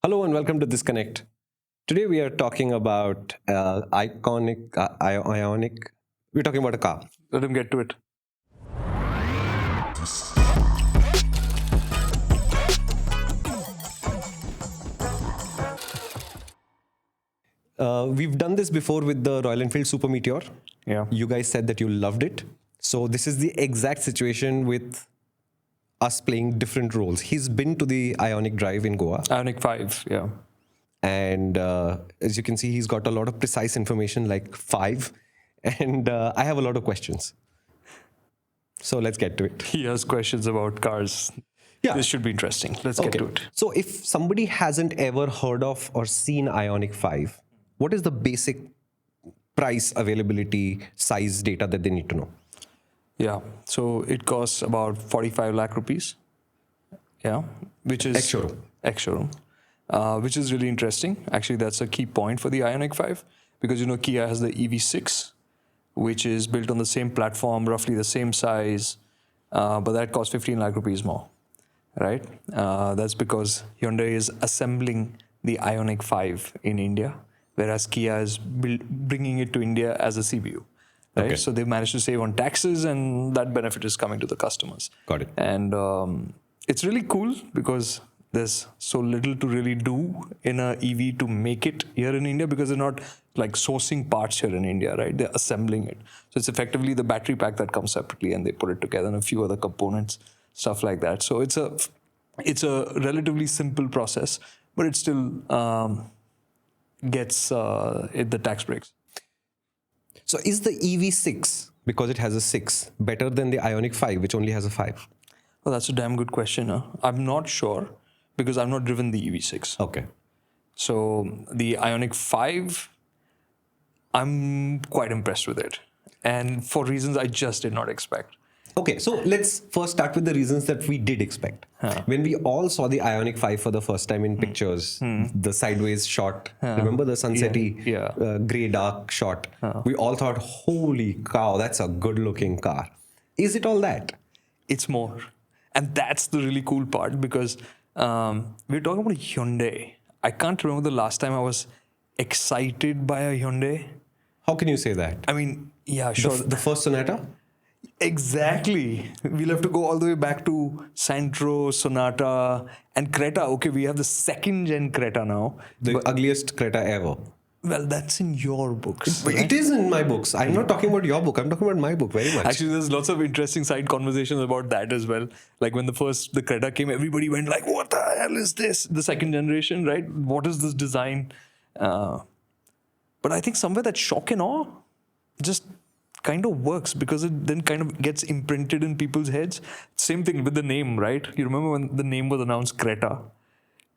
Hello and welcome to ThisConnect. Today we are talking about Ioniq. We're talking about a car. Let him get to it. We've done this before with the Royal Enfield Super Meteor. Yeah. You guys said that you loved it. So this is the exact situation with us playing different roles. He's been to the Ioniq Drive in Goa. Ioniq 5, yeah. And as you can see, he's got a lot of precise information, like 5. And I have a lot of questions. So let's get to it. He has questions about cars. Yeah. This should be interesting. Let's get to it. So if somebody hasn't ever heard of or seen Ioniq 5, what is the basic price, availability, size data that they need to know? Yeah. So it costs about 45 lakh rupees. Yeah. Which is Ex-showroom. Ex-showroom. Which is really interesting. Actually, that's a key point for the Ioniq 5 because, Kia has the EV6, which is built on the same platform, roughly the same size, but that costs 15 lakh rupees more, right? That's because Hyundai is assembling the Ioniq 5 in India, whereas Kia is bringing it to India as a CBU, right? Okay. So they've managed to save on taxes, and that benefit is coming to the customers. Got it. And it's really cool because there's so little to really do in a EV to make it here in India because they're not like sourcing parts here in India, right? They're assembling it. So it's effectively the battery pack that comes separately and they put it together and a few other components, stuff like that. So it's a relatively simple process, but it still gets the tax breaks. So is the EV6, because it has a 6, better than the Ioniq 5, which only has a 5? Well, that's a damn good question. Huh? I'm not sure because I've not driven the EV6. Okay. So the Ioniq 5, I'm quite impressed with it. And for reasons I just did not expect. Okay, so let's first start with the reasons that we did expect. When we all saw the Ioniq 5 for the first time in pictures, the sideways shot, remember the sunsetty grey dark shot? We all thought, holy cow, that's a good looking car. Is it all that? It's more. And that's the really cool part because we're talking about a Hyundai. I can't remember the last time I was excited by a Hyundai. How can you say that? I mean, yeah, sure. The first Sonata? Exactly. We'll have to go all the way back to Santro, Sonata, and Creta. Okay, we have the second gen Creta now. The ugliest Creta ever. Well, that's in your books. But it is in my books. I'm not talking about your book. I'm talking about my book very much. Actually, there's lots of interesting side conversations about that as well. Like when the Creta came, everybody went like, what the hell is this? The second generation, right? What is this design? But I think somewhere that shock and awe just kind of works because it then kind of gets imprinted in people's heads. Same thing with the name, right? You remember when the name was announced, Creta?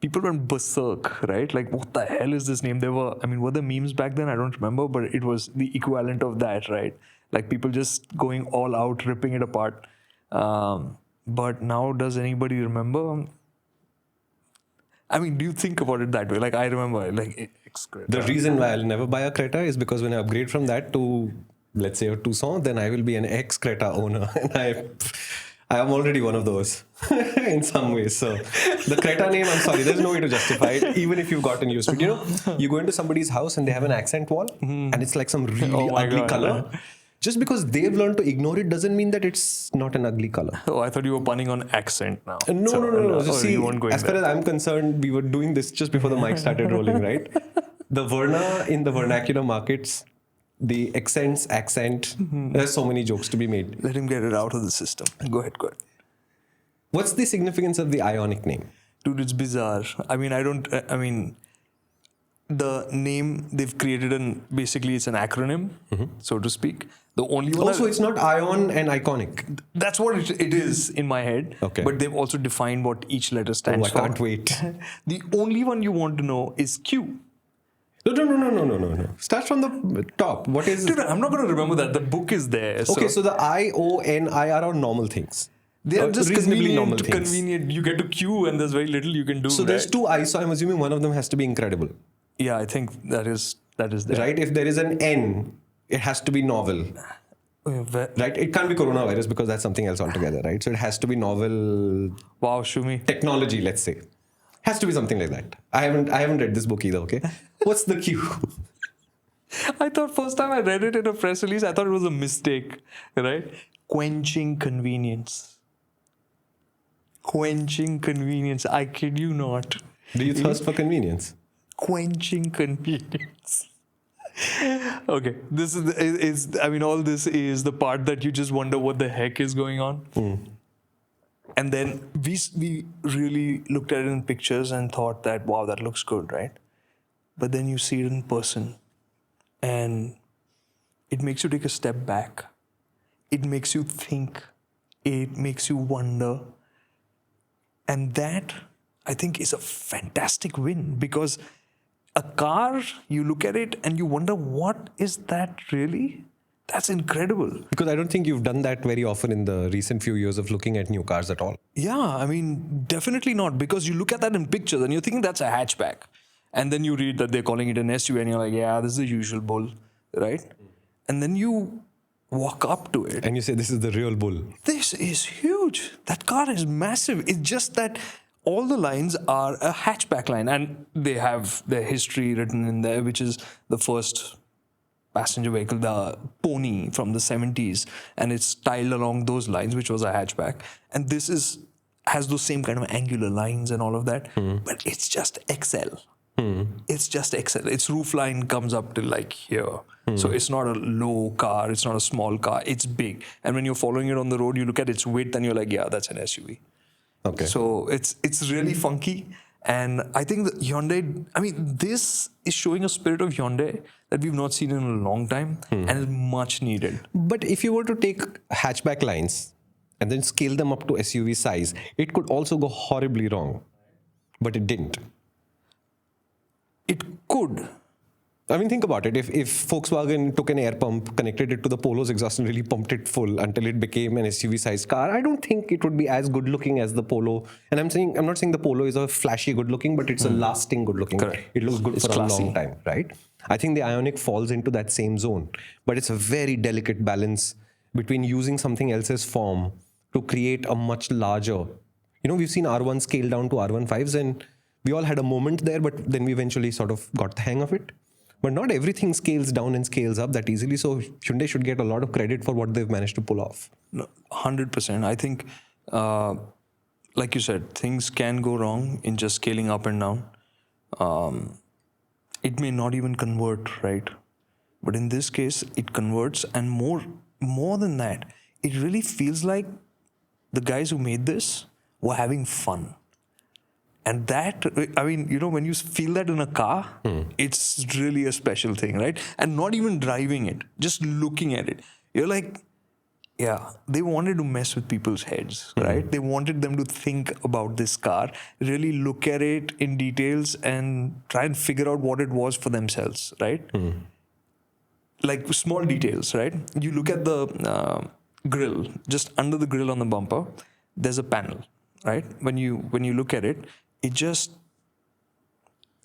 People went berserk, right? Like, what the hell is this name? Were there memes back then? I don't remember, but it was the equivalent of that, right? Like people just going all out, ripping it apart. But now, does anybody remember? I mean, do you think about it that way? Like, I remember, like, the reason why I'll never buy a Creta is because when I upgrade from that to, let's say, a Tucson, then I will be an ex-Creta owner. And I am already one of those in some ways. So the Creta name, I'm sorry, there's no way to justify it, even if you've gotten used to it. You go into somebody's house and they have an accent wall and it's like some really ugly color. Just because they've learned to ignore it doesn't mean that it's not an ugly color. Oh, I thought you were punning on accent now. No. See, as far as I'm concerned, we were doing this just before the mic started rolling, right? The Verna in the vernacular markets, the accent, there's so many jokes to be made. Let him get it out of the system. Go ahead. What's the significance of the Ioniq name? Dude, it's bizarre. The name they've created, basically it's an acronym, so to speak. The only one. Also, it's not Ion and Iconic. That's what it is in my head. Okay. But they've also defined what each letter stands for. I can't wait. The only one you want to know is Q. No. Start from the top. What is... Dude, I'm not going to remember that. The book is there. Okay, so the I, O, N, I are all normal things. They are just reasonably normal things. Convenient. You get to Q and there's very little you can do. So there's 2 I, so I'm assuming one of them has to be incredible. Yeah, I think that is there. Right? If there is an N, it has to be novel. Right? It can't be coronavirus because that's something else altogether, right? So it has to be novel... Wow, Shumi. Technology, let's say. Has to be something like that. I haven't read this book either. Okay, what's the Q? I thought first time I read it in a press release, I thought it was a mistake, right? Quenching convenience. Quenching convenience. I kid you not. Do you thirst for convenience? Quenching convenience. Okay, this is I mean, all this is the part that you just wonder what the heck is going on. And then we really looked at it in pictures and thought that, wow, that looks good, right? But then you see it in person and it makes you take a step back. It makes you think. It makes you wonder. And that, I think, is a fantastic win, because a car, you look at it and you wonder, what is that really? That's incredible. Because I don't think you've done that very often in the recent few years of looking at new cars at all. Yeah, I mean, definitely not, because you look at that in pictures and you're thinking that's a hatchback. And then you read that they're calling it an SUV and you're like, yeah, this is the usual bull, right? And then you walk up to it. And you say, this is the real bull. This is huge. That car is massive. It's just that all the lines are a hatchback line, and they have their history written in there, which is the first passenger vehicle, the Pony from the 70s, and it's styled along those lines, which was a hatchback. And this has those same kind of angular lines and all of that, but it's just XL. It's just XL. Its roof line comes up to like here. So it's not a low car, it's not a small car, it's big. And when you're following it on the road, you look at its width and you're like, yeah, that's an SUV. Okay. So it's really funky. And I think that Hyundai, I mean, this is showing a spirit of Hyundai that we've not seen in a long time and is much needed. But if you were to take hatchback lines and then scale them up to SUV size, it could also go horribly wrong. But it didn't. It could. I mean, think about it. If Volkswagen took an air pump, connected it to the Polo's exhaust and really pumped it full until it became an SUV-sized car, I don't think it would be as good-looking as the Polo. And I'm not saying the Polo is a flashy good-looking, but it's a lasting good-looking. Correct. It looks good It's for classy. a long time, right? I think the Ioniq falls into that same zone. But it's a very delicate balance between using something else's form to create a much larger... we've seen R1 scale down to R15s, and we all had a moment there, but then we eventually sort of got the hang of it. But not everything scales down and scales up that easily. So Hyundai should get a lot of credit for what they've managed to pull off. No, 100%. I think, like you said, things can go wrong in just scaling up and down. It may not even convert, right? But in this case, it converts. And more than that, it really feels like the guys who made this were having fun. And that, I mean, when you feel that in a car, it's really a special thing, right? And not even driving it, just looking at it. You're like, yeah, they wanted to mess with people's heads, right? They wanted them to think about this car, really look at it in details and try and figure out what it was for themselves, right? Like small details, right? You look at the grill, just under the grill on the bumper, there's a panel, right? When you look at it, it just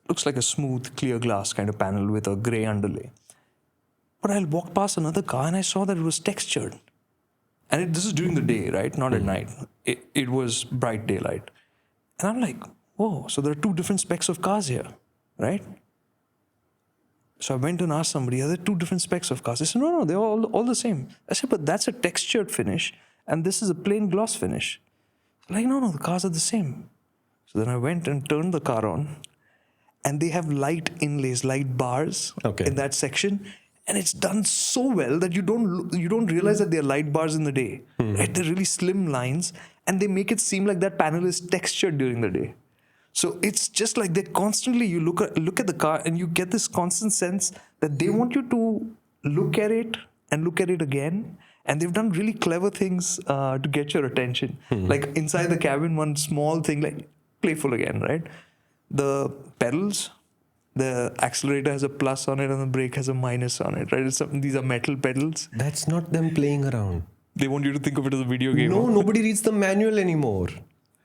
looks like a smooth, clear glass kind of panel with a grey underlay. But I walked past another car and I saw that it was textured. And this is during the day, right? Not at night. It was bright daylight. And I'm like, whoa, so there are two different specs of cars here, right? So I went and asked somebody, are there two different specs of cars? They said, no, they're all the same. I said, but that's a textured finish and this is a plain gloss finish. Like, no, the cars are the same. So then I went and turned the car on, and they have light inlays, light bars in that section, and it's done so well that you don't realize that they're light bars in the day. Right? They're really slim lines, and they make it seem like that panel is textured during the day. So it's just like they constantly, you look at the car, and you get this constant sense that they want you to look at it and look at it again. And they've done really clever things to get your attention. Like inside the cabin, one small thing, like playful again, right? The pedals, the accelerator has a plus on it and the brake has a minus on it, right? These are metal pedals. That's not them playing around. They want you to think of it as a video game. No, nobody reads the manual anymore.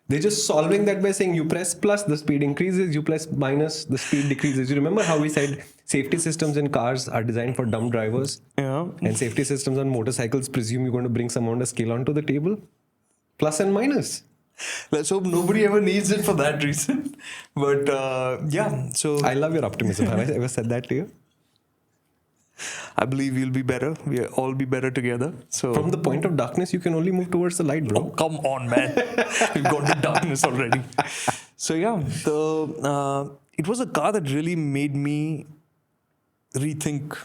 They're just solving that by saying you press plus, the speed increases, you press minus, the speed decreases. You remember how we said safety systems in cars are designed for dumb drivers? Yeah. And safety systems on motorcycles presume you're going to bring some amount of skill onto the table? Plus and minus. Let's hope nobody ever needs it for that reason. But yeah, so I love your optimism. Have I ever said that to you? I believe we'll be better. We'll all be better together. So From the point of darkness, you can only move towards the light, bro. oh, come on, man. We've got the darkness already. So yeah, it was a car that really made me rethink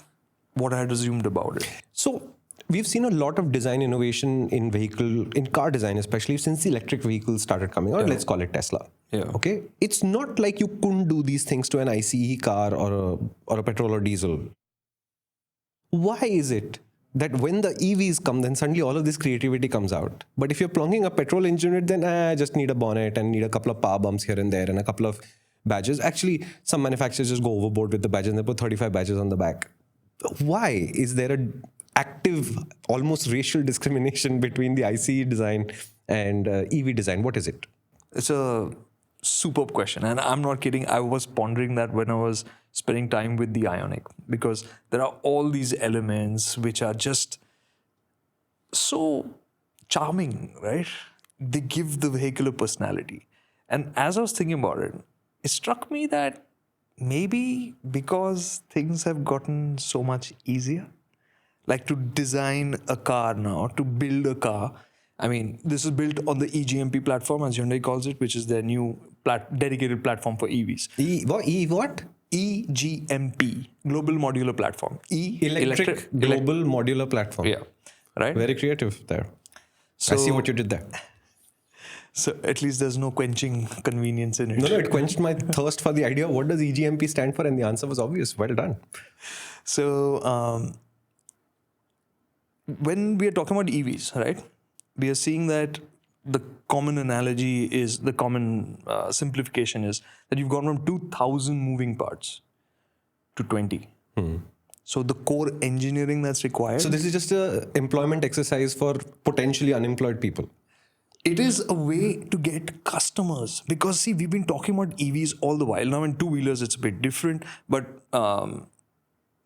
what I had assumed about it. So we've seen a lot of design innovation in car design, especially since the electric vehicles started coming out. Let's call it Tesla. Yeah. Okay. It's not like you couldn't do these things to an ICE car or a petrol or diesel. Why is it that when the EVs come, then suddenly all of this creativity comes out? But if you're plunging a petrol engine in it, then I just need a bonnet and need a couple of power bumps here and there and a couple of badges. Actually, some manufacturers just go overboard with the badges and they put 35 badges on the back. Why is there a active, almost racial discrimination between the ICE design and EV design? What is it? It's a superb question. And I'm not kidding. I was pondering that when I was spending time with the Ioniq, because there are all these elements which are just so charming, right? They give the vehicle a personality. And as I was thinking about it, it struck me that maybe because things have gotten so much easier, like to design a car now, to build a car. I mean, this is built on the eGMP platform, as Hyundai calls it, which is their new dedicated platform for EVs. What? eGMP, Global Modular Platform. Electric Global Modular Platform. Yeah, right? Very creative there. So, I see what you did there. So at least there's no quenching convenience in it. No, it quenched my thirst for the idea. What does eGMP stand for? And the answer was obvious. Well done. So when we are talking about EVs, right, we are seeing that the common analogy is, the common simplification is that you've gone from 2,000 moving parts to 20. So the core engineering that's required. So this is just a employment exercise for potentially unemployed people. It is a way to get customers, because see, we've been talking about EVs all the while. Now in two-wheelers, it's a bit different, but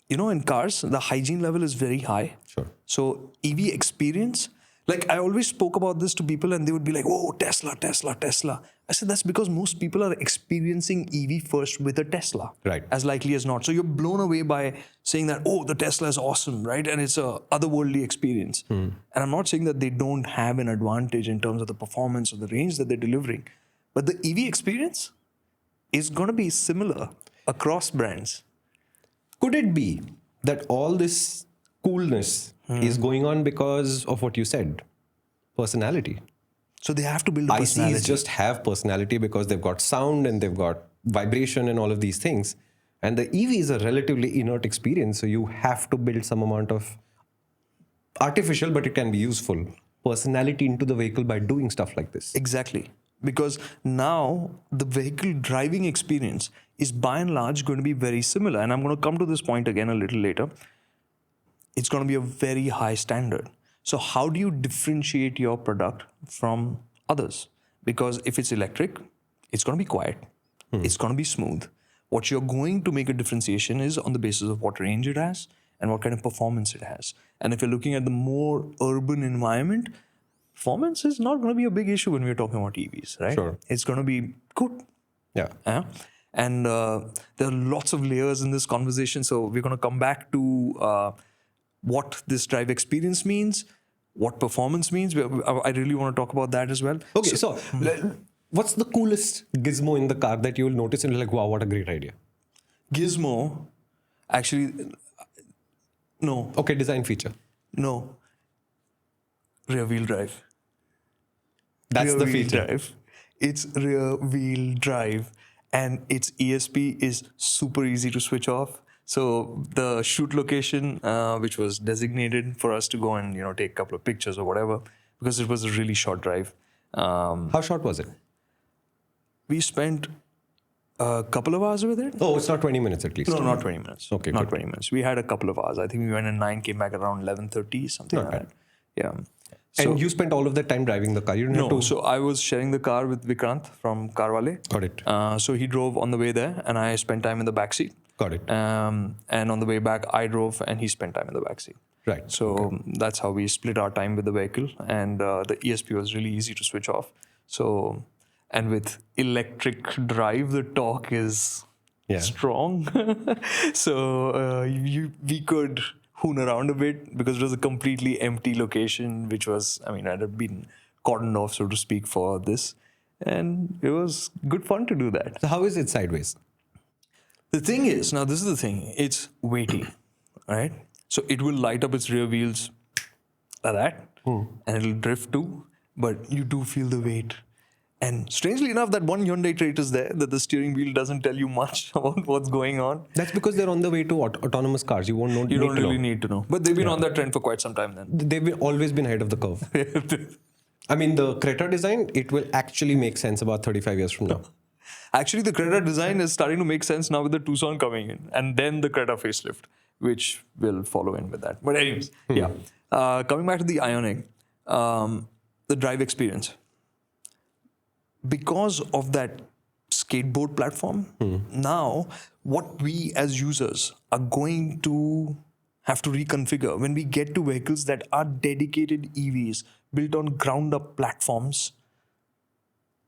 in cars, the hygiene level is very high. Sure. So EV experience, like I always spoke about this to people and they would be like, oh, Tesla, Tesla, Tesla. I said, that's because most people are experiencing EV first with a Tesla. Right. As likely as not. So you're blown away by saying that, oh, the Tesla is awesome, right? And it's a otherworldly experience. And I'm not saying that they don't have an advantage in terms of the performance or the range that they're delivering. But the EV experience is going to be similar across brands. Could it be that all this coolness is going on because of what you said? Personality. So they have to build a personality. ICs just have personality because they've got sound and they've got vibration and all of these things. And the EV is a relatively inert experience. So you have to build some amount of artificial, but it can be useful, personality into the vehicle by doing stuff like this. Exactly. Because now the vehicle driving experience is by and large going to be very similar. And I'm going to come to this point again a little later. It's going to be a very high standard. So how do you differentiate your product from others? Because if it's electric, it's going to be quiet. It's going to be smooth. What you're going to make a differentiation is on the basis of what range it has and what kind of performance it has. And if you're looking at the more urban environment, performance is not going to be a big issue when we're talking about EVs, right? Sure. It's going to be good. Yeah. And there are lots of layers in this conversation. So we're going to come back to what this drive experience means, what performance means. I really want to talk about that as well. Okay, so what's the coolest gizmo in the car that you will notice and you're like, wow, what a great idea? Gizmo, actually, no. Okay, design feature. No. Rear wheel drive. That's rear the wheel feature. Drive. It's rear wheel drive, and its ESP is super easy to switch off. So the shoot location, which was designated for us to go and take a couple of pictures or whatever, because it was a really short drive. How short was it? We spent a couple of hours with it. Oh, it's not 20 minutes at least. No, not 20 minutes. Okay, not good. 20 minutes. We had a couple of hours. I think we went at 9, came back around 11:30, something Not like bad. that. Yeah. And you spent all of that time driving the car. You didn't have No, to. so I was sharing the car with Vikrant from Carwale. Got it. So he drove on the way there, and I spent time in the back seat. Got it. And on the way back, I drove, and he spent time in the back seat. Right. So that's how we split our time with the vehicle, and the ESP was really easy to switch off. So, and with electric drive, the torque is strong. So we could hoon around a bit because it was a completely empty location, which was, I mean, I'd have been cordoned off, so to speak, for this. And it was good fun to do that. So how is it sideways? The thing is, now this is the thing, it's weighty, right? So it will light up its rear wheels like that, and it'll drift too, but you do feel the weight. And strangely enough, that one Hyundai trait is there that the steering wheel doesn't tell you much about what's going on. That's because they're on the way to autonomous cars. You won't know. You don't really need to know. But they've been on that trend for quite some time then. They've always been ahead of the curve. I mean, the Creta design, it will actually make sense about 35 years from now. Actually, the Creta design is starting to make sense now with the Tucson coming in, and then the Creta facelift, which will follow in with that. But anyways, yeah. Coming back to the Ioniq, the drive experience. Because of that skateboard platform, now what we as users are going to have to reconfigure when we get to vehicles that are dedicated EVs built on ground up platforms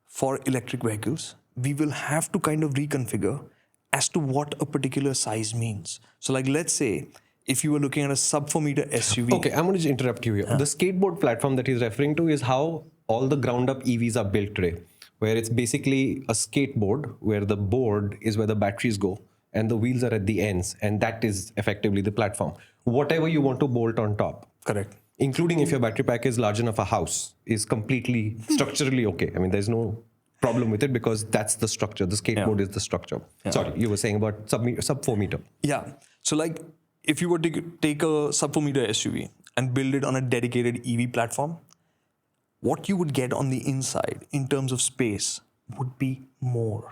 for electric vehicles, we will have to kind of reconfigure as to what a particular size means. So like, let's say if you were looking at a sub 4 meter SUV. Okay, I'm going to interrupt you here. The skateboard platform that he's referring to is how all the ground up EVs are built today, where it's basically a skateboard where the board is where the batteries go and the wheels are at the ends, and that is effectively the platform. Whatever you want to bolt on top. Correct. Including if your battery pack is large enough a house, is completely structurally okay. I mean, there's no problem with it because that's the structure. The skateboard is the structure. Sorry, you were saying about sub 4 meter. Yeah. So like if you were to take a sub 4 meter SUV and build it on a dedicated EV platform, what you would get on the inside in terms of space would be more.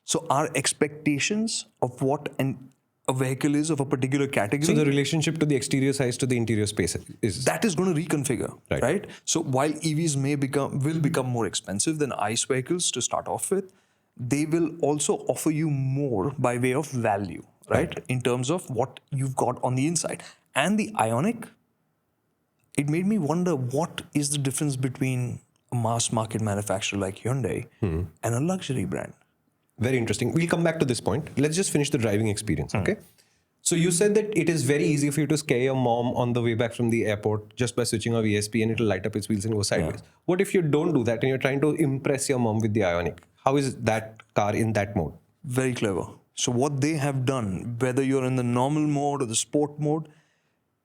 So our expectations of what a vehicle is of a particular category. So the relationship to the exterior size to the interior space is... That is going to reconfigure, right? So while EVs will become more expensive than ICE vehicles to start off with, they will also offer you more by way of value, right? In terms of what you've got on the inside. And the Ioniq, it made me wonder what is the difference between a mass market manufacturer like Hyundai and a luxury brand. Very interesting. We'll come back to this point. Let's just finish the driving experience, okay? So you said that it is very easy for you to scare your mom on the way back from the airport just by switching off ESP and it'll light up its wheels and go sideways. What if you don't do that and you're trying to impress your mom with the Ioniq? How is that car in that mode? Very clever. So what they have done, whether you're in the normal mode or the sport mode,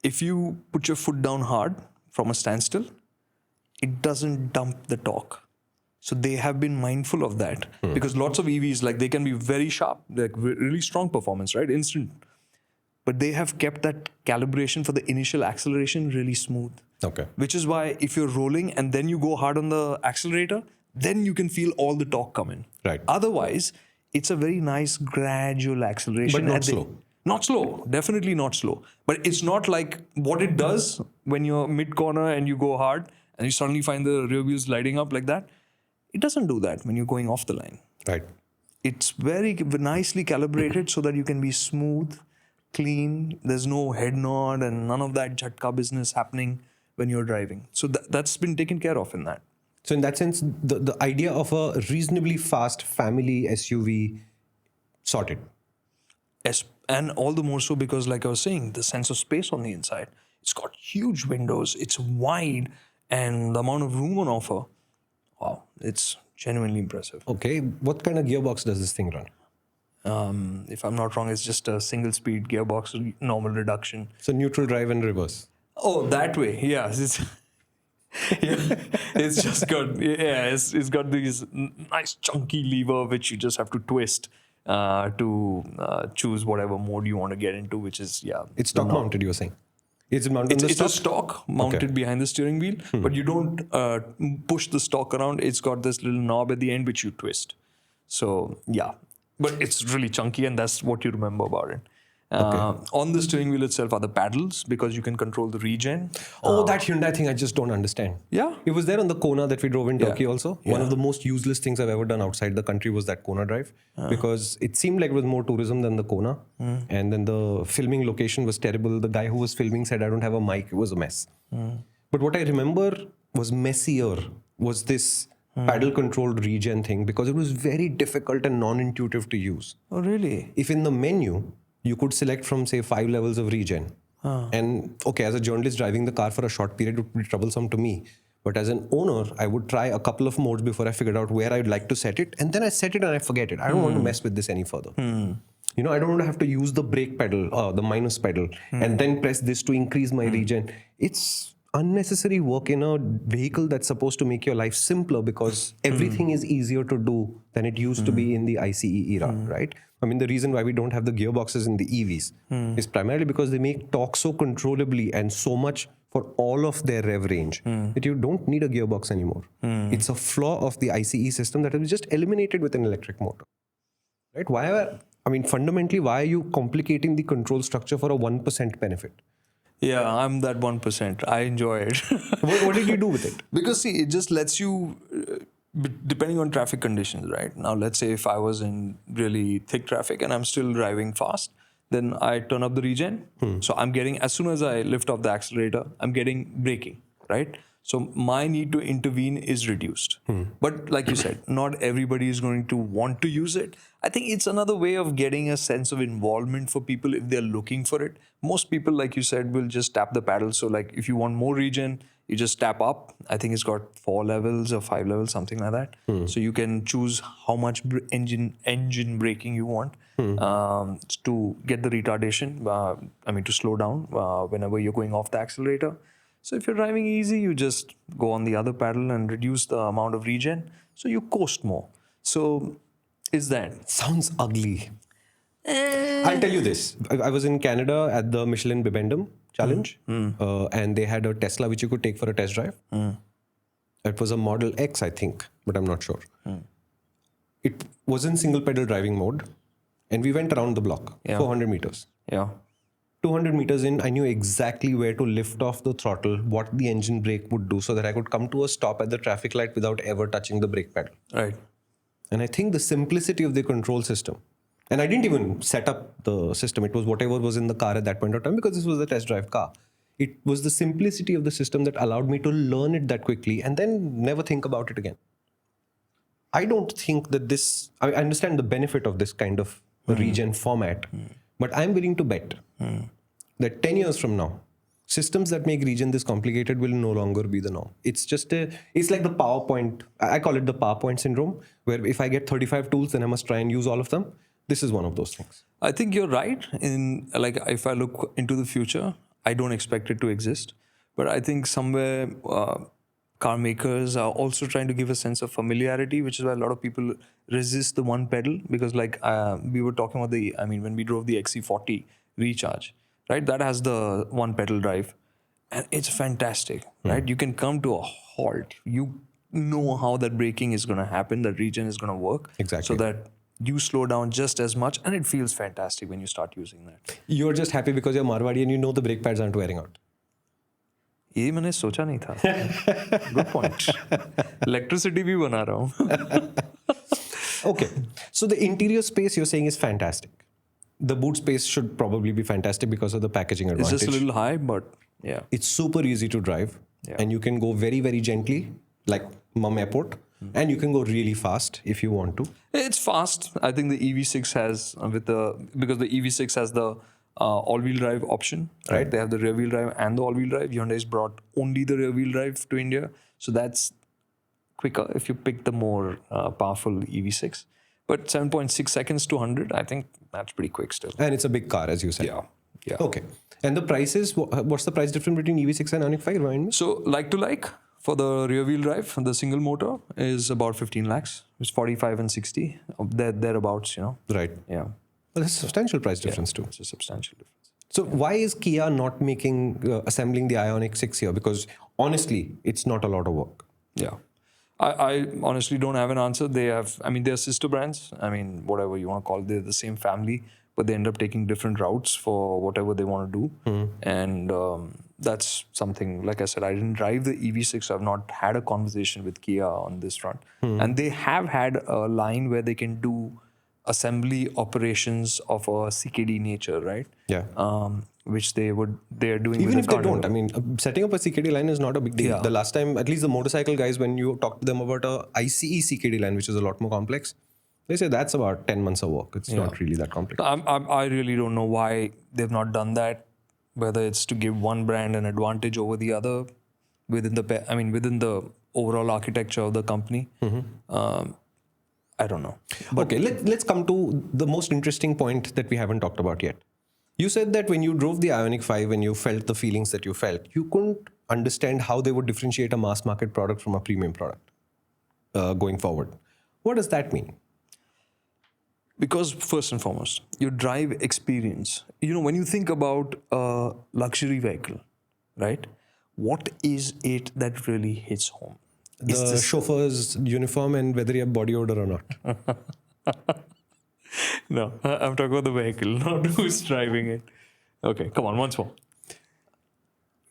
if you put your foot down hard from a standstill, it doesn't dump the torque. So they have been mindful of that because lots of EVs, like they can be very sharp, like really strong performance, right? Instant. But they have kept that calibration for the initial acceleration really smooth. Okay. Which is why if you're rolling and then you go hard on the accelerator, then you can feel all the torque come in. Right. Otherwise, it's a very nice gradual acceleration. But not slow. Not slow, definitely not slow. But it's not like what it does when you're mid-corner and you go hard and you suddenly find the rear wheels lighting up like that. It doesn't do that when you're going off the line. Right. It's very nicely calibrated so that you can be smooth, clean. There's no head nod and none of that jhatka business happening when you're driving. So that's been taken care of in that. So in that sense, the idea of a reasonably fast family SUV sorted. Yes, and all the more so because, like I was saying, the sense of space on the inside. It's got huge windows. It's wide, and the amount of room on offer. Wow, it's genuinely impressive. Okay, what kind of gearbox does this thing run? If I'm not wrong, it's just a single-speed gearbox, normal reduction. So neutral drive and reverse. Oh, that way, yeah. It's just got it's got these nice chunky lever which you just have to twist to choose whatever mode you want to get into, which is It's stock mounted, you were saying. Is it mounted on the stock? It's a stock mounted behind the steering wheel, but you don't push the stock around. It's got this little knob at the end which you twist. So but it's really chunky, and that's what you remember about it. On the steering wheel itself are the paddles because you can control the regen. That Hyundai thing I just don't understand. Yeah. It was there on the Kona that we drove in Turkey also. One of the most useless things I've ever done outside the country was that Kona drive because it seemed like it was more tourism than the Kona. And then the filming location was terrible. The guy who was filming said, I don't have a mic. It was a mess. But what I remember was messier was this paddle controlled regen thing because it was very difficult and non-intuitive to use. Oh, really? If in the menu, you could select from, say, 5 levels of regen. And okay, as a journalist driving the car for a short period would be troublesome to me. But as an owner, I would try a couple of modes before I figured out where I'd like to set it. And then I set it and I forget it. I don't want to mess with this any further. You know, I don't want to have to use the brake pedal, the minus pedal, and then press this to increase my regen. It's unnecessary work in a vehicle that's supposed to make your life simpler because everything is easier to do than it used to be in the ICE era, right? I mean, the reason why we don't have the gearboxes in the EVs is primarily because they make torque so controllably and so much for all of their rev range that you don't need a gearbox anymore. It's a flaw of the ICE system that is just eliminated with an electric motor, right? Fundamentally, why are you complicating the control structure for a 1% benefit? Yeah, I'm that 1%. I enjoy it. What did you do with it? Because see, it just lets you, depending on traffic conditions, right? Now, let's say if I was in really thick traffic and I'm still driving fast, then I turn up the regen. So I'm getting, as soon as I lift off the accelerator, I'm getting braking, right? So my need to intervene is reduced. But like you said, not everybody is going to want to use it. I think it's another way of getting a sense of involvement for people if they're looking for it. Most people, like you said, will just tap the paddle. So like if you want more regen, you just tap up. I think it's got 4 levels or 5 levels, something like that. So you can choose how much engine braking you want to get the retardation, to slow down whenever you're going off the accelerator. So if you're driving easy, you just go on the other paddle and reduce the amount of regen. So you coast more. So is that? Sounds ugly. I'll tell you this. I was in Canada at the Michelin Bibendum Challenge, and they had a Tesla which you could take for a test drive. It was a Model X, I think, but I'm not sure. It was in single pedal driving mode, and we went around the block, 400 meters. Yeah. 200 meters in, I knew exactly where to lift off the throttle, what the engine brake would do so that I could come to a stop at the traffic light without ever touching the brake pedal. Right. And I think the simplicity of the control system, and I didn't even set up the system. It was whatever was in the car at that point of time because this was a test drive car. It was the simplicity of the system that allowed me to learn it that quickly and then never think about it again. I don't think that I understand the benefit of this kind of regen format, but I'm willing to bet that 10 years from now, systems that make regen this complicated will no longer be the norm. It's like the PowerPoint, I call it the PowerPoint syndrome, where if I get 35 tools, then I must try and use all of them. This is one of those things. I think you're right. If I look into the future, I don't expect it to exist. But I think somewhere car makers are also trying to give a sense of familiarity, which is why a lot of people resist the one pedal. Because we were talking about when we drove the XC40 Recharge, right? That has the one pedal drive. And it's fantastic, right? You can come to a halt. You know how that braking is going to happen, that regen is going to work. Exactly. So that you slow down just as much, and it feels fantastic when you start using that. You're just happy because you're Marwadi and you know the brake pads aren't wearing out. ये मैंने सोचा नहीं था. Good point. Electricity भी बना रहा हूँ. Okay. So the interior space you're saying is fantastic. The boot space should probably be fantastic because of the packaging advantage. It's just a little high, but yeah. It's super easy to drive. Yeah. And you can go very, very gently, like Mum Airport. And you can go really fast if you want to. It's fast. I think the EV6 has, because the EV6 has the all-wheel drive option, right? They have the rear-wheel drive and the all-wheel drive. Hyundai's brought only the rear-wheel drive to India. So that's quicker if you pick the more powerful EV6. But 7.6 seconds to 100, I think that's pretty quick still. And it's a big car, as you said. Yeah. Okay. And the prices, what's the price difference between EV6 and Ioniq 5? Remind me. So like to like, for the rear-wheel drive, the single motor is about 15 lakhs. It's 45 and 60. Thereabouts, Right. Yeah. Well, that's a substantial price difference too. It's a substantial difference. So why is Kia not assembling the Ioniq 6 here? Because honestly, it's not a lot of work. Yeah. I honestly don't have an answer. They're sister brands. Whatever you want to call it, they're the same family, but they end up taking different routes for whatever they want to do. And that's something, like I said, I didn't drive the EV6, so I've not had a conversation with Kia on this front. And they have had a line where they can do assembly operations of a CKD nature, right? Yeah. which they're doing. Even with if the they car don't, I developer. mean, setting up a CKD line is not a big deal. Yeah. The last time, at least the motorcycle guys, when you talk to them about a ICE CKD line, which is a lot more complex, they say that's about 10 months of work. It's not really that complex. I really don't know why they've not done that. Whether it's to give one brand an advantage over the other within the overall architecture of the company. I don't know. Okay, let's come to the most interesting point that we haven't talked about yet. You said that when you drove the Ioniq 5 and you felt the feelings that you felt, you couldn't understand how they would differentiate a mass market product from a premium product going forward. What does that mean? Because first and foremost, your drive experience. When you think about a luxury vehicle, right? What is it that really hits home? The chauffeur's uniform and whether you have body odor or not. No, I'm talking about the vehicle, not who's driving it. Okay, come on, once more.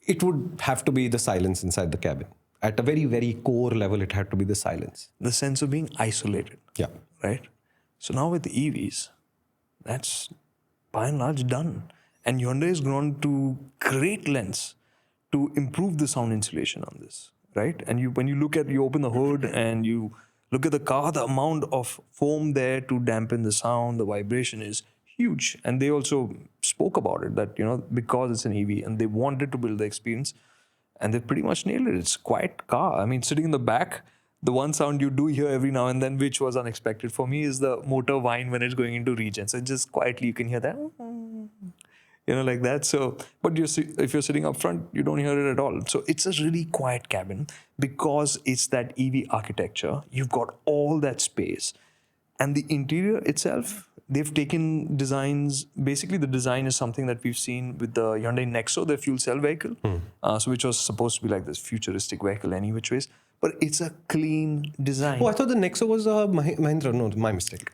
It would have to be the silence inside the cabin. At a very, very core level, it had to be the silence. The sense of being isolated. Yeah. Right? So now with the EVs, that's by and large done. And Hyundai has gone to great lengths to improve the sound insulation on this, right? And when you open the hood and you look at the car, the amount of foam there to dampen the sound, the vibration is huge. And they also spoke about it that, because it's an EV and they wanted to build the experience and they pretty much nailed it. It's quiet car. I mean, sitting in the back, the one sound you do hear every now and then, which was unexpected for me, is the motor whine when it's going into regen. So just quietly you can hear that, like that. So, but if you're sitting up front, you don't hear it at all. So it's a really quiet cabin because it's that EV architecture. You've got all that space. And the interior itself, they've taken designs. Basically, the design is something that we've seen with the Hyundai Nexo, their fuel cell vehicle, which was supposed to be like this futuristic vehicle any which ways. But it's a clean design. Oh, I thought the Nexo was a Mahindra. No, my mistake.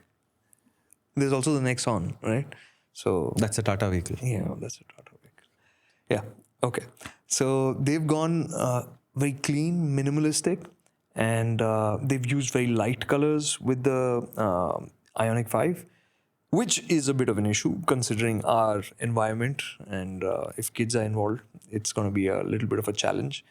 There's also the Nexon, right? So that's a Tata vehicle. Yeah, that's a Tata vehicle. Yeah. Okay. So they've gone very clean, minimalistic, and they've used very light colors with the Ioniq 5, which is a bit of an issue considering our environment. And if kids are involved, it's going to be a little bit of a challenge.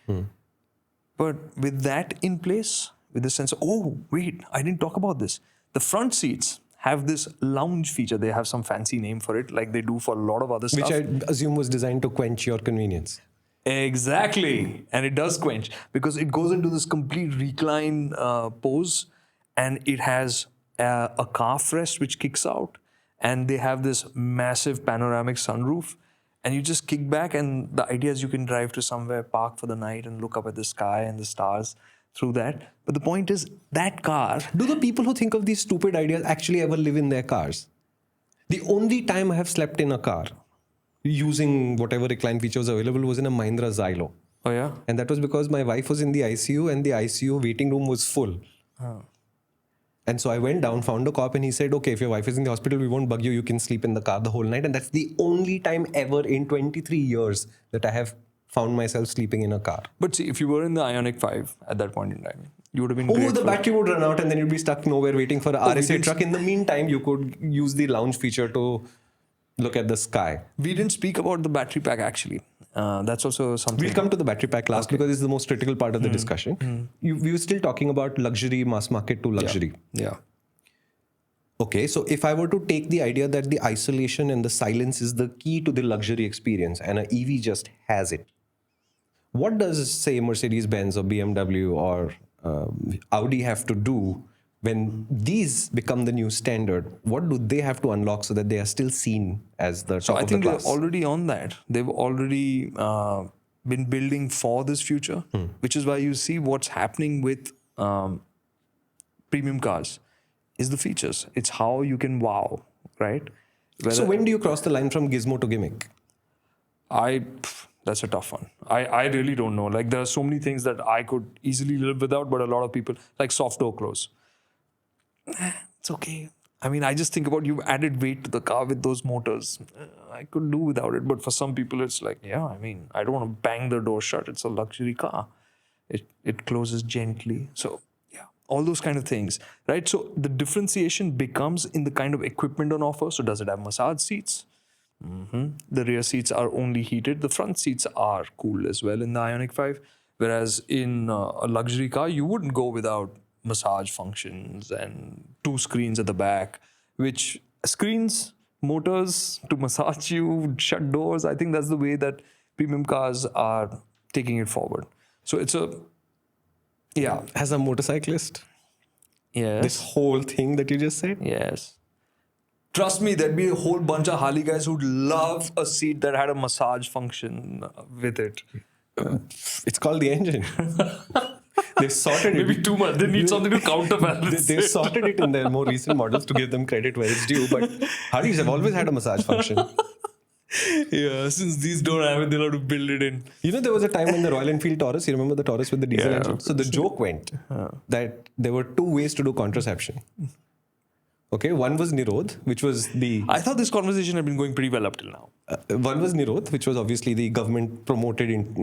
But with that in place, with the sense of, oh, wait, I didn't talk about this. The front seats have this lounge feature. They have some fancy name for it, like they do for a lot of other stuff. Which I assume was designed to quench your convenience. Exactly. And it does quench because it goes into this complete recline pose and it has a calf rest which kicks out. And they have this massive panoramic sunroof. And you just kick back, and the idea is you can drive to somewhere, park for the night, and look up at the sky and the stars through that. But the point is, that car... Do the people who think of these stupid ideas actually ever live in their cars? The only time I have slept in a car using whatever recline features available was in a Mahindra Xylo. Oh, yeah? And that was because my wife was in the ICU and the ICU waiting room was full. Oh. And so I went down, found a cop, and he said, okay, if your wife is in the hospital, we won't bug you. You can sleep in the car the whole night. And that's the only time ever in 23 years that I have found myself sleeping in a car. But see, if you were in the Ioniq 5 at that point in time, you would have been Oh, the battery would run out and then you'd be stuck nowhere waiting for a RSA truck. In the meantime, you could use the lounge feature to look at the sky. We didn't speak about the battery pack actually. That's also something. We'll come to the battery pack last because it's the most critical part of the discussion. We were still talking about luxury, mass market to luxury. Yeah. Okay, so if I were to take the idea that the isolation and the silence is the key to the luxury experience and an EV just has it, what does, say, Mercedes-Benz or BMW or Audi have to do when these become the new standard? What do they have to unlock so that they are still seen as the top of the class? I think they're already on that. They've already been building for this future, which is why you see what's happening with premium cars is the features. It's how you can wow, right? So when do you cross the line from gizmo to gimmick? That's a tough one. I really don't know. Like there are so many things that I could easily live without, but a lot of people, like soft door close. It's okay. I mean, I just think about you've added weight to the car with those motors. I could do without it, but for some people it's like, yeah, I mean, I don't want to bang the door shut. It's a luxury car. It closes gently. So yeah, all those kind of things, right? So the differentiation becomes in the kind of equipment on offer. So does it have massage seats? The rear seats are only heated. The front seats are cooled as well in the Ioniq 5. Whereas in a luxury car, you wouldn't go without massage functions and 2 screens at the back, which screens, motors to massage you, shut doors. I think that's the way that premium cars are taking it forward. So it's a, yeah. As a motorcyclist, Yes. this whole thing that you just said, Yes. Trust me, there'd be a whole bunch of Harley guys who'd love a seat that had a massage function with it. it's called the engine. They've sorted Maybe it. too much. They need something to counterbalance They've it. sorted it in their more recent models to give them credit where it's due. But Harleys have always had a massage function. Yeah, since these don't have it, they'll have to build it in. You know, there was a time when the Royal Enfield Taurus, you remember the Taurus with the diesel Yeah. engine? So the joke went that there were 2 ways to do contraception. Okay, one was Nirodh, which was the... I thought this conversation had been going pretty well up till now. one was Nirodh, which was obviously the government promoted in,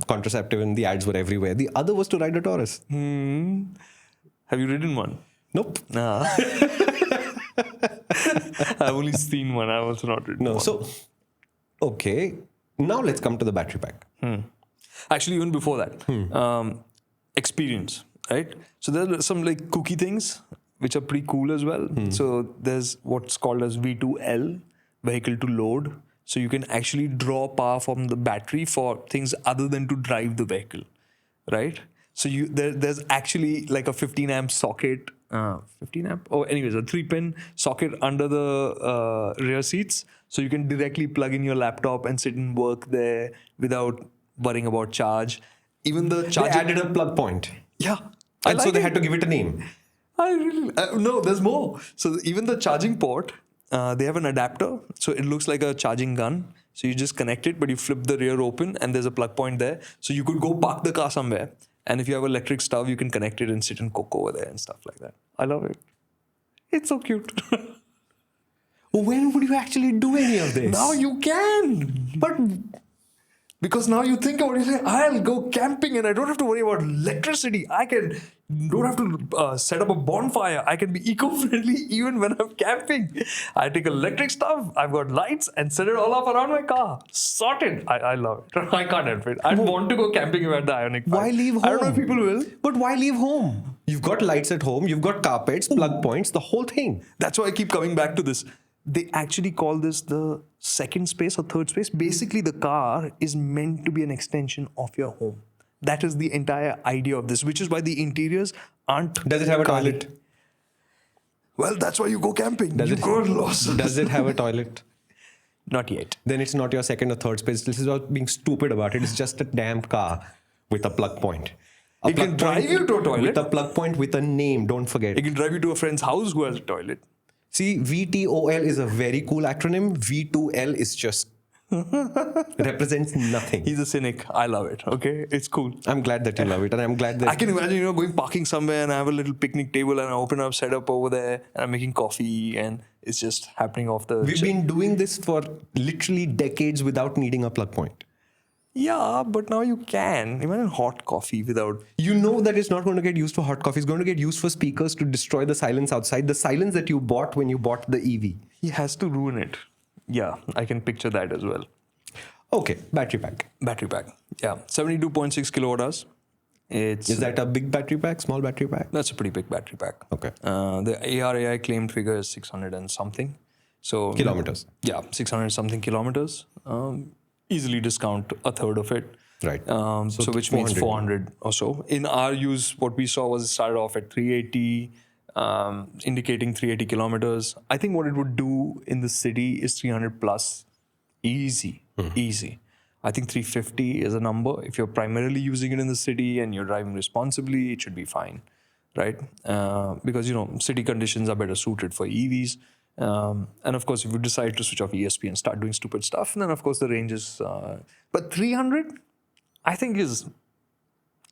contraceptive and the ads were everywhere. The other was to ride a Taurus. Have you ridden one? Nope. Nah. I've only seen one. I've also not ridden No. one. So, okay. Now let's come to the battery pack. Actually, even before that, experience, right? So there are some like Kooky Things, which are pretty cool as well. So there's what's called as V2L, vehicle to load. So you can actually draw power from the battery for things other than to drive the vehicle, right? So there's actually like a 15 amp socket, 15 amp? Oh, anyways, a 3-pin socket under the rear seats. So you can directly plug in your laptop and sit and work there without worrying about charge. Even the They charging. added a plug point. Yeah. And so they had to give it a name. No, there's more. So even the charging port, they have an adapter. So it looks like a charging gun. So you just connect it, but you flip the rear open and there's a plug point there. So you could go park the car somewhere. And if you have an electric stove, you can connect it and sit and cook over there and stuff like that. I love it. It's so cute. When would you actually do any of this? Now you can. But Because now you think about it, you say, I'll go camping and I don't have to worry about electricity. Don't have to set up a bonfire. I can be eco-friendly even when I'm camping. I take an electric stove, I've got lights and set it all up around my car. Sorted. I love it. I can't help it. I'd want to go camping at the Ioniq 5. why leave home? I don't know if people will. But why leave home? You've got lights at home, you've got carpets, plug points, the whole thing. That's why I keep coming back to this. They actually call this the second space or third space. Basically, the car is meant to be an extension of your home. That is the entire idea of this, which is why the interiors aren't. Does it have a car-y. toilet? Well, that's why you go camping. Does you it- go lost. Does it have a toilet? Not yet. Then it's not your second or third space. This is not being stupid about it. It's just a damn car with a plug point. It can drive you to a toilet. With a plug point with a name, don't forget. It can drive you to a friend's house who has a toilet. See, VTOL is a very cool acronym. V2L is just represents nothing. He's a cynic. I love it. Okay, it's cool. I'm glad that you love it, and I'm glad that I can imagine, going parking somewhere and I have a little picnic table and I open up, set up over there, and I'm making coffee and it's just happening off the. we've been doing this for literally decades without needing a plug point. Yeah, but now you can. Imagine hot coffee without. You know that it's not going to get used for hot coffee. It's going to get used for speakers to destroy the silence outside. The silence that you bought when you bought the EV. He has to ruin it. Yeah, I can picture that as well. Okay, battery pack. Battery pack. Yeah, 72.6 kilowatt hours. It's Is that a big battery pack, small battery pack? That's a pretty big battery pack. Okay. The ARAI claimed figure is 600 and something. So Kilometers. Yeah, 600 something kilometers. Easily discount a third of it. Right. So which means 400 or so. In our use, what we saw was it started off at 380, indicating 380 kilometers. I think what it would do in the city is 300 plus. Easy. I think 350 is a number. If you're primarily using it in the city and you're driving responsibly, it should be fine, right? Because, city conditions are better suited for EVs. And of course, if you decide to switch off ESP and start doing stupid stuff, then of course the range is... but 300, I think is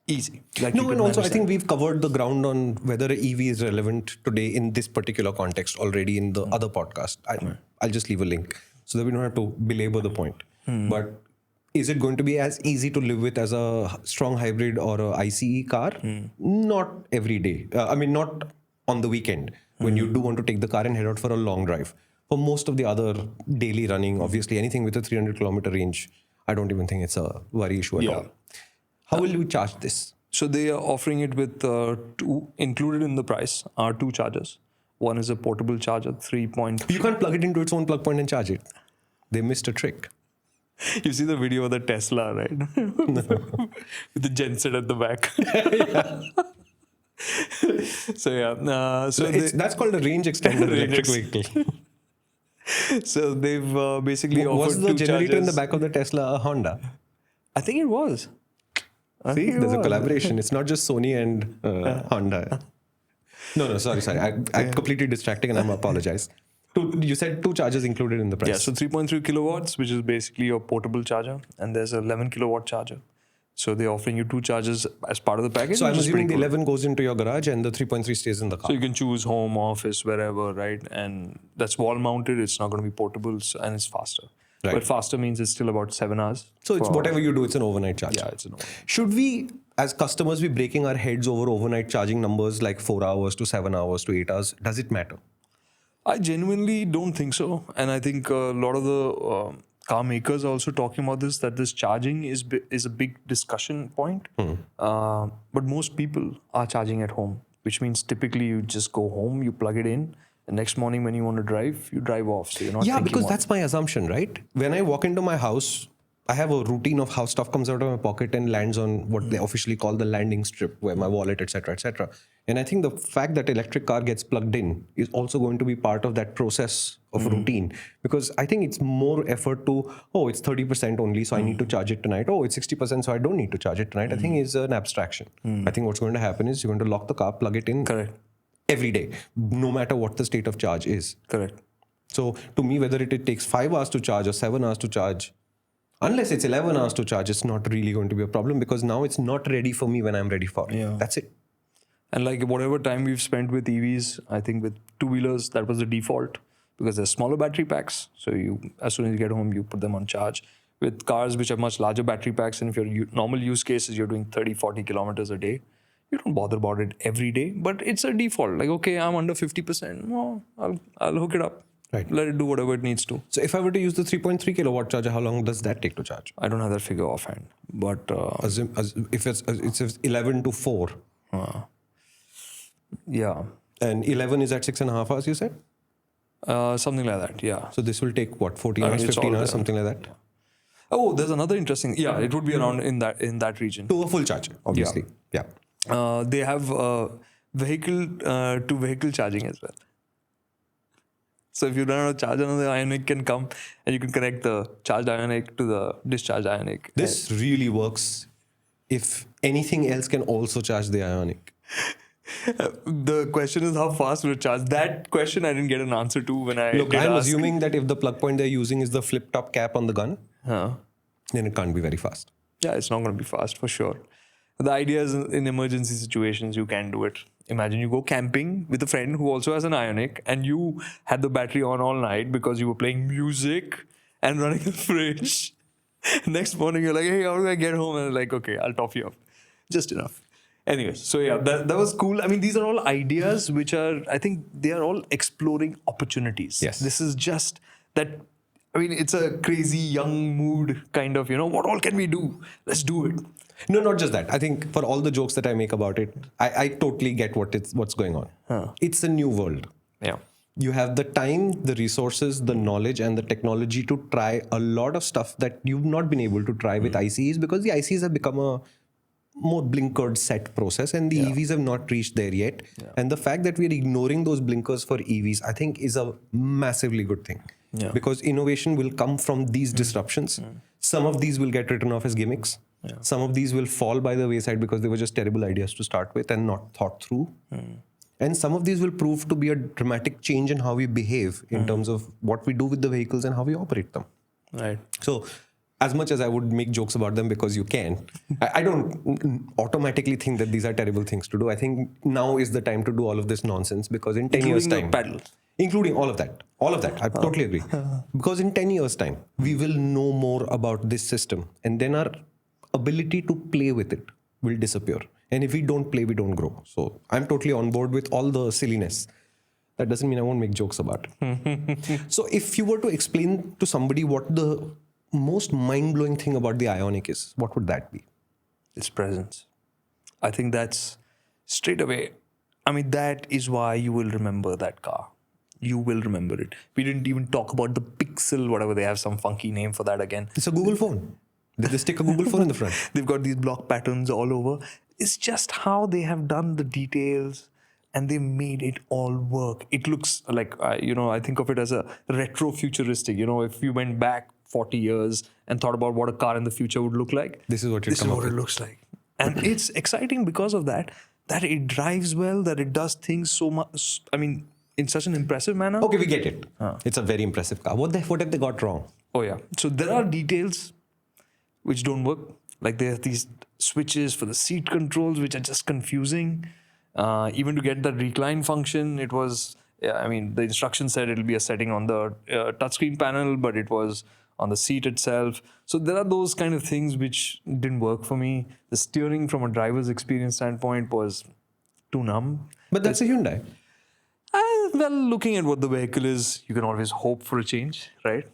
easy. Like you No, can and also I manage think we've covered the ground on whether an EV is relevant today in this particular context already in the other podcast. I'll just leave a link so that we don't have to belabor the point. But is it going to be as easy to live with as a strong hybrid or a ICE car? Not every day. Not on the weekend when you do want to take the car and head out for a long drive. For most of the other daily running, obviously anything with a 300 kilometer range, I don't even think it's a worry issue at all. How will you charge this? So they are offering it with two included in the price are two chargers. One is a portable charger, 3. You can't plug it into its own plug point and charge it. They missed a trick. You see the video of the Tesla, right? With the genset at the back. So yeah, That's called a range extender electric vehicle. So they've basically offered Was the two generator in the chargers. back of the Tesla a Honda? I think it was. See, there's a collaboration. It's not just Sony and Honda. No, sorry. I completely distracting and I apologize. You said two chargers included in the price. Yeah, so 3.3 kilowatts, which is basically your portable charger, and there's a 11 kilowatt charger. So they're offering you two chargers as part of the package. So I'm which is assuming the pretty cool. 11 goes into your garage and the 3.3 stays in the car. So you can choose home, office, wherever, right? And that's wall mounted. It's not going to be portable, and it's faster. Right. But faster means it's still about 7 hours. So it's whatever you do, it's an overnight charge. Yeah, it's an overnight. Should we, as customers, be breaking our heads over overnight charging numbers like 4 hours to 7 hours to 8 hours? Does it matter? I genuinely don't think so. And I think a lot of the car makers are also talking about this, that this charging is a big discussion point. But most people are charging at home, which means typically you just go home, you plug it in, the next morning when you want to drive, you drive off. So you're not thinking because about that's my assumption, right? When I walk into my house, I have a routine of how stuff comes out of my pocket and lands on what they officially call the landing strip, where my wallet, etc., etc. And I think the fact that electric car gets plugged in is also going to be part of that process of routine, because I think it's more effort to, it's 30% only, so I need to charge it tonight. Oh, it's 60%, so I don't need to charge it tonight. I think is an abstraction. I think what's going to happen is you're going to lock the car, plug it in Correct. every day, no matter what the state of charge is. Correct. So to me, whether it takes 5 hours to charge or 7 hours to charge, unless it's 11 hours to charge, it's not really going to be a problem, because now it's not ready for me when I'm ready for it. Yeah. That's it. And like whatever time we've spent with EVs, I think with two-wheelers, that was the default, because there's smaller battery packs. So you, as soon as you get home, you put them on charge. With cars, which have much larger battery packs, and if your normal use case is you're doing 30, 40 kilometers a day, you don't bother about it every day, but it's a default. Like, okay, I'm under 50%. No, I'll hook it up. Right. Let it do whatever it needs to. So if I were to use the 3.3 kilowatt charger, how long does that take to charge? I don't have that figure offhand, but If it's 11 to 4, yeah, and 11 is at 6.5 hours, you said? something like that. Yeah. So this will take what, 14 hours, it's 15 all hours, there. something like that? Oh, there's another interesting. Yeah, it would be around in that region. To a full charge, obviously. Yeah. They have vehicle to vehicle charging as well. So if you run out of charger, the Ioniq can come and you can connect the charged Ioniq to the discharged Ioniq. This really works if anything else can also charge the Ioniq. The question is how fast will it charge? That question I didn't get an answer to when I Look, did I'm ask. assuming that if the plug point they're using is the flip-top cap on the gun, then it can't be very fast. Yeah, it's not going to be fast for sure. The idea is in emergency situations, you can do it. Imagine you go camping with a friend who also has an Ioniq and you had the battery on all night because you were playing music and running the fridge. Next morning, you're like, hey, how do I get home? And I'm like, okay, I'll top you up. Just enough. Anyways, so yeah, that was cool. I mean, these are all ideas which are, I think they are all exploring opportunities. Yes. This is just that, I mean, it's a crazy young mood kind of, what all can we do? Let's do it. No, not just that. I think for all the jokes that I make about it, I totally get what's going on. It's a new world. Yeah. You have the time, the resources, the knowledge, and the technology to try a lot of stuff that you've not been able to try with ICEs, because the ICEs have become a more blinkered set process and the EVs have not reached there yet. And the fact that we're ignoring those blinkers for EVs, I think is a massively good thing. Yeah. Because innovation will come from these disruptions. Some of these will get written off as gimmicks. Some of these will fall by the wayside because they were just terrible ideas to start with and not thought through. And some of these will prove to be a dramatic change in how we behave in terms of what we do with the vehicles and how we operate them. Right. So as much as I would make jokes about them because you can, I don't automatically think that these are terrible things to do. I think now is the time to do all of this nonsense, because in 10 years' Including time... the pedals. Including all of that. I totally agree. Because in 10 years' time, we will know more about this system, and then our ability to play with it will disappear. And if we don't play, we don't grow. So I'm totally on board with all the silliness. That doesn't mean I won't make jokes about it. So if you were to explain to somebody what the most mind-blowing thing about the Ioniq is, what would that be? Its presence. I think that's straight away. I mean, that is why you will remember that car. You will remember it. We didn't even talk about the Pixel, whatever, they have some funky name for that again. It's a Google phone. Did they stick a Google phone in the front? They've got these block patterns all over. It's just how they have done the details and they made it all work. It looks like, I think of it as a retro futuristic. If you went back 40 years and thought about what a car in the future would look like, This is what it looks like. And it's exciting because of that it drives well, that it does things so much, in such an impressive manner. Okay, we get it. It's a very impressive car. What have they got wrong? Oh, yeah. So there are details which don't work. Like there are these switches for the seat controls, which are just confusing. Even to get that recline function, it was, the instruction said it'll be a setting on the touchscreen panel, but it was on the seat itself. So there are those kind of things which didn't work for me. The steering from a driver's experience standpoint was too numb. But that's a Hyundai. Well, looking at what the vehicle is, you can always hope for a change, right?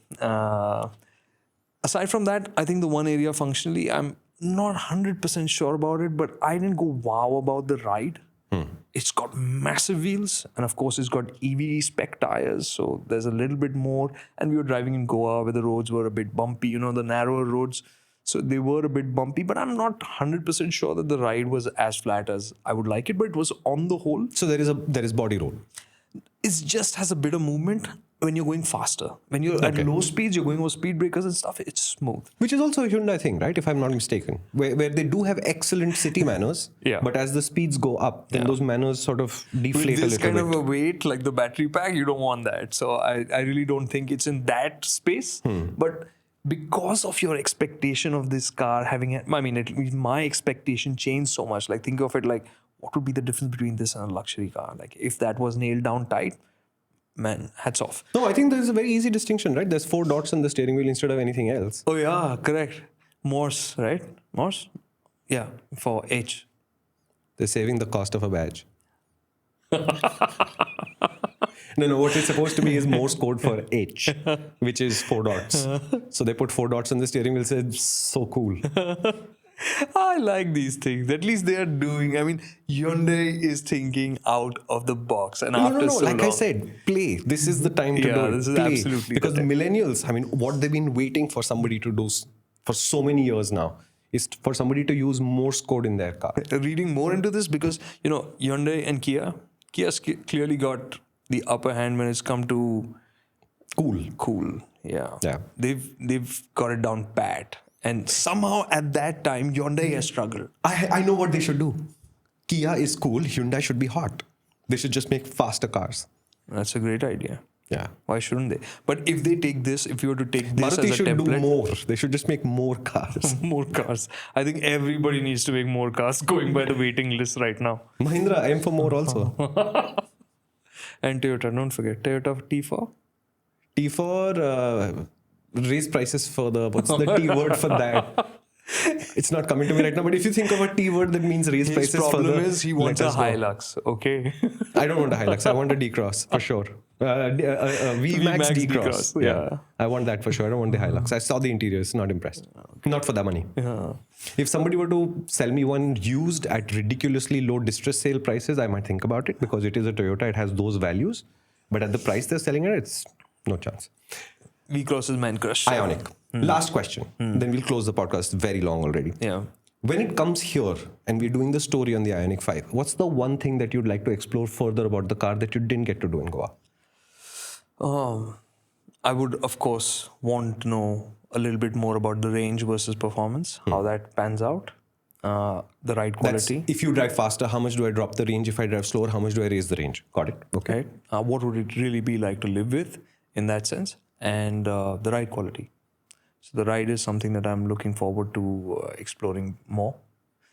Aside from that, I think the one area functionally, I'm not 100% sure about it, but I didn't go wow about the ride. It's got massive wheels, and of course, it's got EV spec tires, so there's a little bit more. And we were driving in Goa where the roads were a bit bumpy, the narrower roads. So they were a bit bumpy, but I'm not 100% sure that the ride was as flat as I would like it, but it was on the whole. So there is body roll. It just has a bit of movement when you're going faster. When you're at low speeds, you're going over speed breakers and stuff, it's smooth. Which is also a Hyundai thing, right? If I'm not mistaken. Where they do have excellent city manners, but as the speeds go up, then those manners sort of deflate a little bit. This kind of a weight, like the battery pack, you don't want that. So I really don't think it's in that space. But because of your expectation of this car having, my expectation changed so much. Like think of it like, what would be the difference between this and a luxury car? Like if that was nailed down tight, man, hats off. No, I think there's a very easy distinction, right? There's 4 dots on the steering wheel instead of anything else. Oh yeah, correct. Morse, right? Morse? Yeah, for H. They're saving the cost of a badge. No, what it's supposed to be is Morse code for H, which is 4 dots. So they put 4 dots on the steering wheel, said, so cool. I like these things. At least they are doing. Hyundai is thinking out of the box. And No. Like I said, play. This is the time to do it. This is play. absolutely Because the millennials, what they've been waiting for somebody to do for so many years now is for somebody to use Morse code in their car. Reading more into this because, Hyundai and Kia's clearly got the upper hand when it's come to cool. Yeah. They've got it down pat. And somehow at that time, Hyundai has struggled. I know what they should do. Kia is cool. Hyundai should be hot. They should just make faster cars. That's a great idea. Yeah. Why shouldn't they? But if they take this, if you were to take this Maruti as a should template, do more. They should just make more cars. more cars. I think everybody needs to make more cars going by the waiting list right now. Mahindra, I am for more also. And Toyota, don't forget. Toyota T4? T4, raise prices further. What's the T word for that? It's not coming to me right now, but if you think of a T word that means raise prices His problem further. is he wants a Hilux, okay? I don't want a Hilux. I want a D-Cross for sure. VMAX D-Cross. Yeah. I want that for sure. I don't want the Hilux. I saw the interiors. Not impressed. Okay. Not for that money. Yeah. If somebody were to sell me one used at ridiculously low distress sale prices, I might think about it because it is a Toyota. It has those values. But at the price they're selling it, it's no chance. V-Cross is man crush. Ioniq. Last question. Then we'll close the podcast. Very long already. Yeah. When it comes here and we're doing the story on the Ioniq 5, what's the one thing that you'd like to explore further about the car that you didn't get to do in Goa? I would, of course, want to know a little bit more about the range versus performance, how that pans out, the ride quality. If you drive faster, how much do I drop the range? If I drive slower, how much do I raise the range? Got it. Okay. Right? What would it really be like to live with in that sense? And the ride quality. So the ride is something that I'm looking forward to exploring more.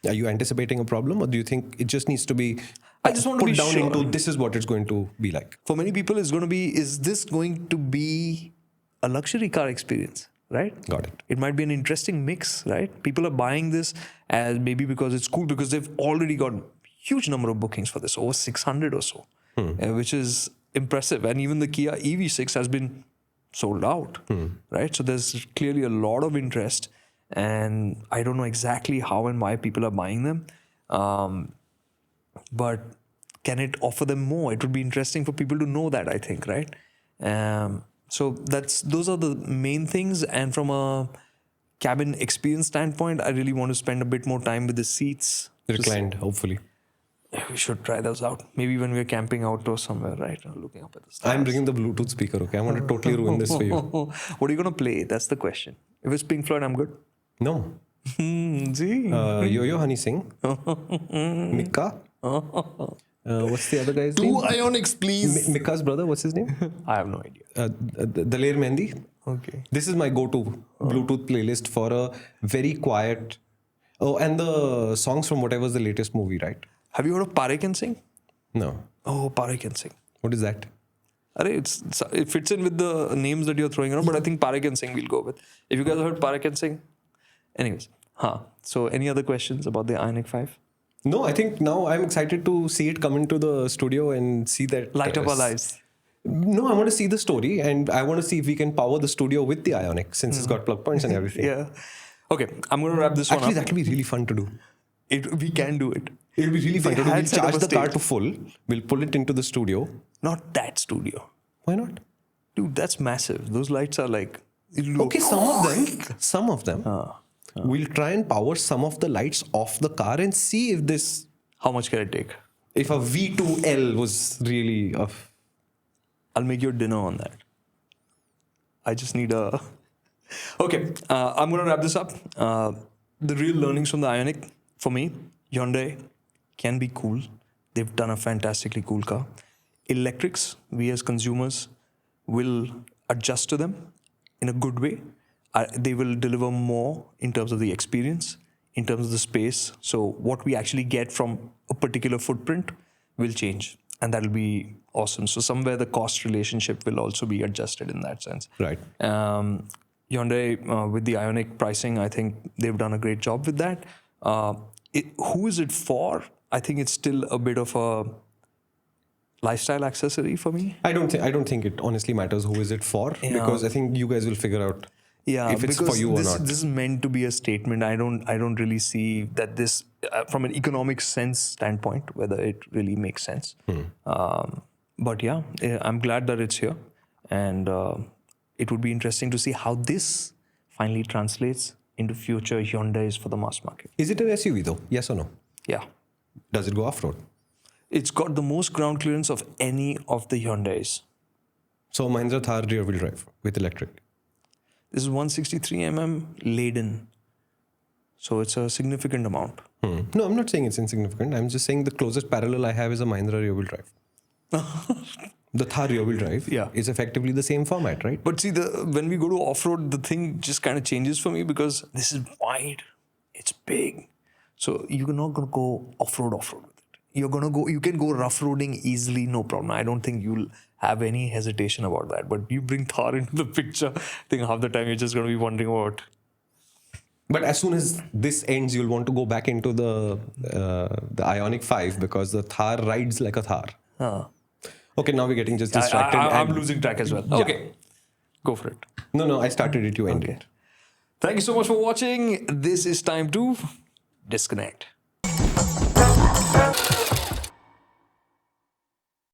Are you anticipating a problem, or do you think it just needs to be I just want to put be down sure. into this is what it's going to be like? For many people, it's going to be, is this going to be a luxury car experience, right? Got it. It might be an interesting mix, right? People are buying this as maybe because it's cool, because they've already got huge number of bookings for this, over 600 or so, which is impressive. And even the Kia EV6 has been sold out, right? So there's clearly a lot of interest, and I don't know exactly how and why people are buying them. But can it offer them more? It would be interesting for people to know that, I think, right? So those are the main things. And from a cabin experience standpoint, I really want to spend a bit more time with the seats. Reclined, hopefully. We should try those out. Maybe when we're camping outdoors somewhere, right? Or looking up at the stars. I'm bringing the Bluetooth speaker, okay? I'm going to totally ruin this for you. What are you going to play? That's the question. If it's Pink Floyd, I'm good. No. See? Yo-Yo Honey Singh. Mika. What's the other guy's name? Two Ionics, please. Mika's brother, what's his name? I have no idea. Daler Mehndi. Okay. This is my go-to Bluetooth playlist for a very quiet... Oh, and the songs from whatever's the latest movie, right? Have you heard of Kartikeya Singhee? No. Oh, Kartikeya Singhee. What is that? It fits in with the names that you're throwing around, but I think Kartikeya Singhee we'll go with. If you guys heard Kartikeya Singhee? Anyways. So any other questions about the Ioniq 5? No, I think now I'm excited to see it come into the studio and see that... Light up our lives. No, I want to see the story, and I want to see if we can power the studio with the Ioniq, since it's got plug points and everything. Yeah. Okay, I'm going to wrap this one Actually, up. that will be really fun to do. We can do it. It'll be really fun They to do. We'll had set up charge a the car stage. to full. We'll pull it into the studio. Not that studio. Why not? Dude, that's massive. Those lights are like... Okay, some of them. We'll try and power some of the lights off the car and see if this... How much can it take? If a V2L was really... I'll make you a dinner on that. I just need a... Okay, I'm going to wrap this up. The real learnings from the Ioniq, for me, Hyundai can be cool. They've done a fantastically cool car. Electrics, we as consumers will adjust to them in a good way. They will deliver more in terms of the experience, in terms of the space. So what we actually get from a particular footprint will change, and that'll be awesome. So somewhere the cost relationship will also be adjusted in that sense. Right. Hyundai, with the Ioniq pricing, I think they've done a great job with that. Who is it for? I think it's still a bit of a lifestyle accessory for me. I don't think it honestly matters who is it for, because I think you guys will figure out if it's for you or not. This is meant to be a statement. I don't really see that this, from an economic sense standpoint, whether it really makes sense. But yeah, I'm glad that it's here, and it would be interesting to see how this finally translates into future Hyundais for the mass market. Is it an SUV though? Yes or no? Yeah. Does it go off-road? It's got the most ground clearance of any of the Hyundais. So Mahindra Thar rear-wheel drive with electric. This is 163 mm laden. So it's a significant amount. No, I'm not saying it's insignificant. I'm just saying the closest parallel I have is a Mahindra rear-wheel drive. The Thar rear-wheel drive is effectively the same format, right? But see, when we go to off-road, the thing just kind of changes for me, because this is wide, it's big. So you're not going to go off-road with it. You can go rough-roading easily, no problem. I don't think you'll have any hesitation about that. But you bring Thar into the picture, I think half the time you're just going to be wondering what. But as soon as this ends, you'll want to go back into the Ioniq 5, because the Thar rides like a Thar. Okay, now we're getting just distracted. I'm losing track as well. Okay, go for it. No, I started it, you ended it. Thank you so much for watching. This is time to disconnect.